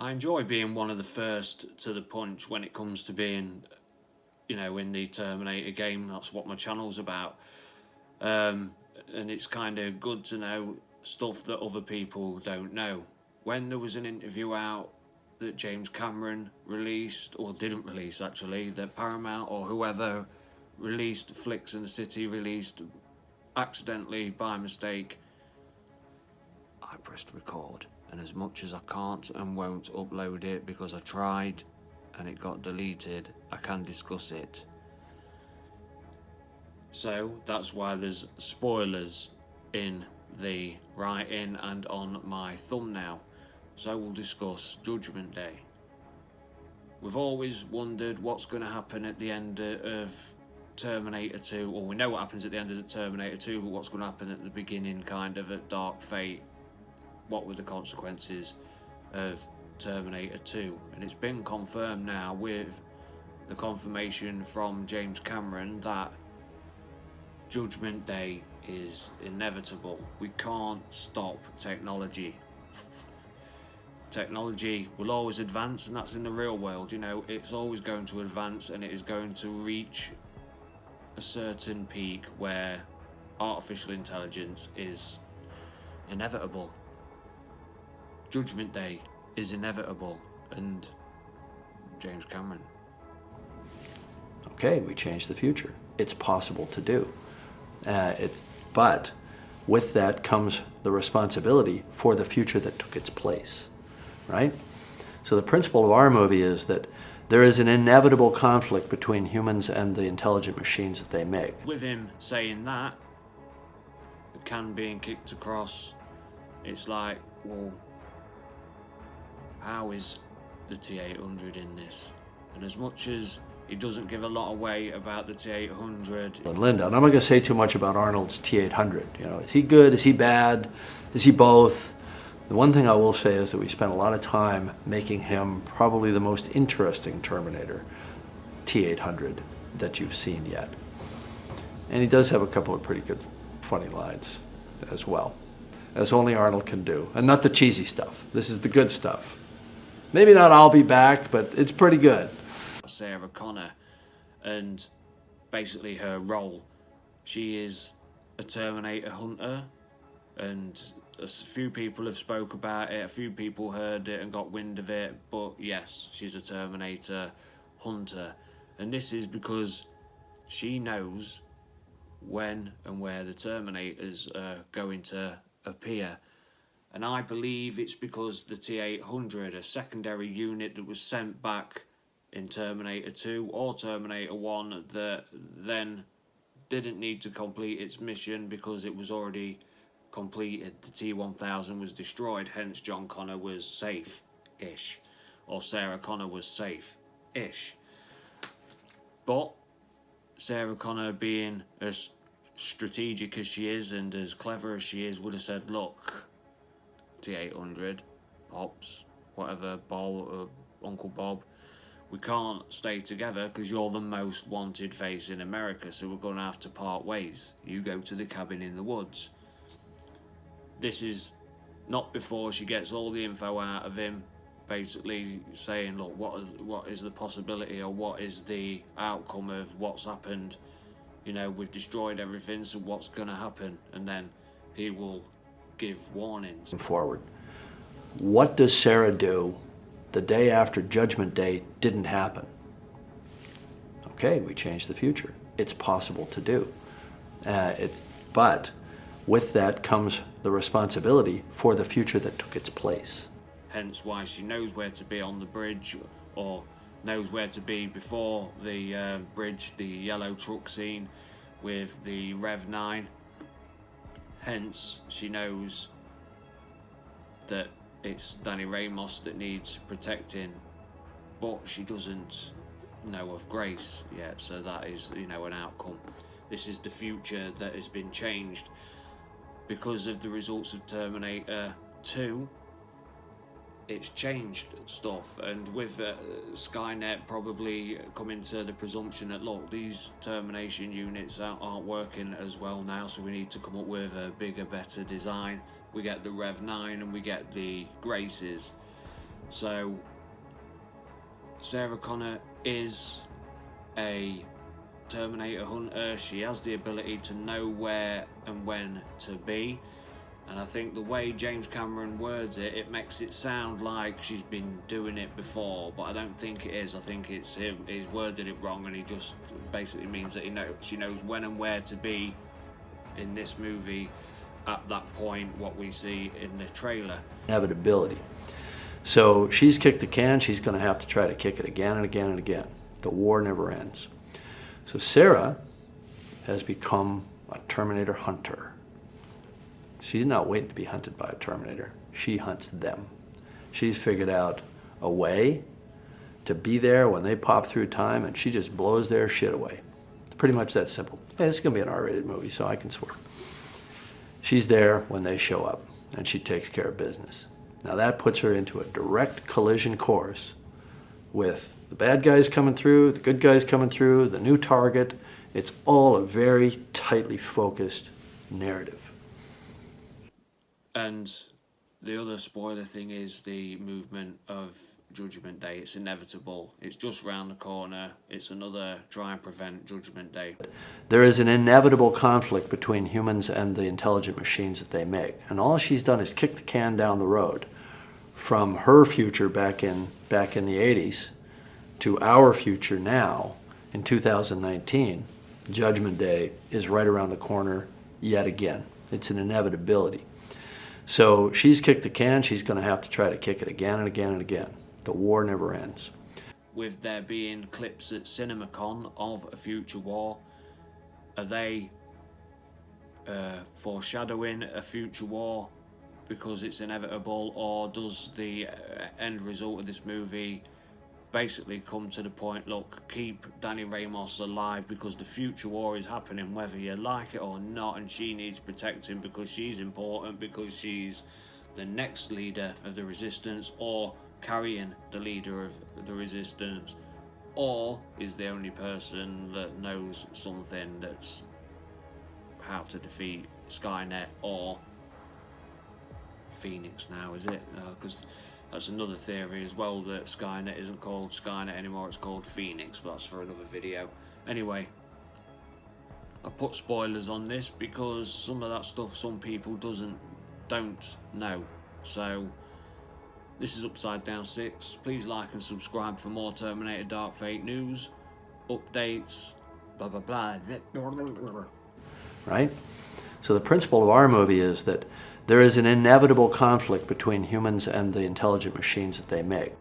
I enjoy being one of the first to the punch when it comes to being, in the Terminator game. That's what my channel's about. And it's kind of good to know stuff that other people don't know. When there was an interview out that James Cameron released, or didn't release actually, that Paramount or whoever released, Flicks in the City released accidentally by mistake, I pressed record, and as much as I can't and won't upload it because I tried and it got deleted, I can discuss it. So that's why there's spoilers in the writing and on my thumbnail. So we'll discuss Judgment Day. We've always wondered what's going to happen at the end of Terminator 2, or we know what happens at the end of the Terminator 2, but what's going to happen at the beginning, kind of at Dark Fate. What were the consequences of Terminator 2? And it's been confirmed now with the confirmation from James Cameron that Judgment Day is inevitable. We can't stop technology. Technology will always advance, and that's in the real world. It's always going to advance, and it is going to reach a certain peak where artificial intelligence is inevitable. Judgment Day is inevitable, and James Cameron. Okay, we changed the future. It's possible to do. But with that comes the responsibility for the future that took its place, right? So the principle of our movie is that there is an inevitable conflict between humans and the intelligent machines that they make. With him saying that, the can being kicked across, it's like, well, how is the T-800 in this? And as much as he doesn't give a lot away about the T-800. And Linda, and I'm not going to say too much about Arnold's T-800. Is he good? Is he bad? Is he both? The one thing I will say is that we spent a lot of time making him probably the most interesting Terminator T-800 that you've seen yet. And he does have a couple of pretty good funny lines as well, as only Arnold can do. And not the cheesy stuff. This is the good stuff. Maybe not I'll Be Back, but it's pretty good. Sarah Connor, and basically her role. She is a Terminator hunter, and a few people have spoke about it, a few people heard it and got wind of it, but yes, she's a Terminator hunter. And this is because she knows when and where the Terminators are going to appear. And I believe it's because the T-800, a secondary unit that was sent back in Terminator 2 or Terminator 1, that then didn't need to complete its mission because it was already completed. The T-1000 was destroyed, hence John Connor was safe-ish, or Sarah Connor was safe-ish. But Sarah Connor, being as strategic as she is and as clever as she is, would have said, look, T-800, Pops, whatever, Bob, Uncle Bob, we can't stay together because you're the most wanted face in America, so we're going to have to part ways. You go to the cabin in the woods. This is not before she gets all the info out of him, basically saying, look, what is the possibility, or what is the outcome of what's happened? We've destroyed everything, so what's going to happen? And then he will give warnings. Forward. What does Sarah do the day after Judgment Day didn't happen? Okay, we changed the future. It's possible to do. But with that comes the responsibility for the future that took its place. Hence why she knows where to be on the bridge, or knows where to be before the bridge, the yellow truck scene with the Rev 9. Hence, she knows that it's Danny Ramos that needs protecting, but she doesn't know of Grace yet, so that is, an outcome. This is the future that has been changed because of the results of Terminator 2. It's changed stuff, and with Skynet probably coming to the presumption that, look, these termination units aren't working as well now, so we need to come up with a bigger, better design. We get the Rev 9 and we get the Graces. So Sarah Connor is a Terminator hunter. She has the ability to know where and when to be. And I think the way James Cameron words it, it makes it sound like she's been doing it before, but I don't think it is. I think it's him. He's worded it wrong, and he just basically means that she knows when and where to be in this movie at that point, what we see in the trailer. Inevitability. So she's kicked the can, she's going to have to try to kick it again and again and again. The war never ends. So Sarah has become a Terminator hunter. She's not waiting to be hunted by a Terminator. She hunts them. She's figured out a way to be there when they pop through time, and she just blows their shit away. It's pretty much that simple. Hey, it's going to be an R-rated movie, so I can swear. She's there when they show up, and she takes care of business. Now that puts her into a direct collision course with the bad guys coming through, the good guys coming through, the new target. It's all a very tightly focused narrative. And the other spoiler thing is the movement of Judgment Day. It's inevitable. It's just round the corner. It's another try and prevent Judgment Day. There is an inevitable conflict between humans and the intelligent machines that they make. And all she's done is kick the can down the road from her future back in the 80s to our future now in 2019. Judgment Day is right around the corner yet again. It's an inevitability. So she's kicked the can, she's going to have to try to kick it again and again and again. The war never ends. With there being clips at CinemaCon of a future war, are they foreshadowing a future war because it's inevitable, or does the end result of this movie basically come to the point, look, keep Danny Ramos alive because the future war is happening whether you like it or not, and she needs protecting because she's important, because she's the next leader of the resistance, or carrying the leader of the resistance, or is the only person that knows something that's how to defeat Skynet or Phoenix now, is it? Because that's another theory as well, that Skynet isn't called Skynet anymore, it's called Phoenix, but that's for another video. Anyway, I put spoilers on this because some of that stuff some people don't know. So this is Upside Down 6. Please like and subscribe for more Terminator Dark Fate news, updates, blah blah blah. Right? So the principle of our movie is that there is an inevitable conflict between humans and the intelligent machines that they make.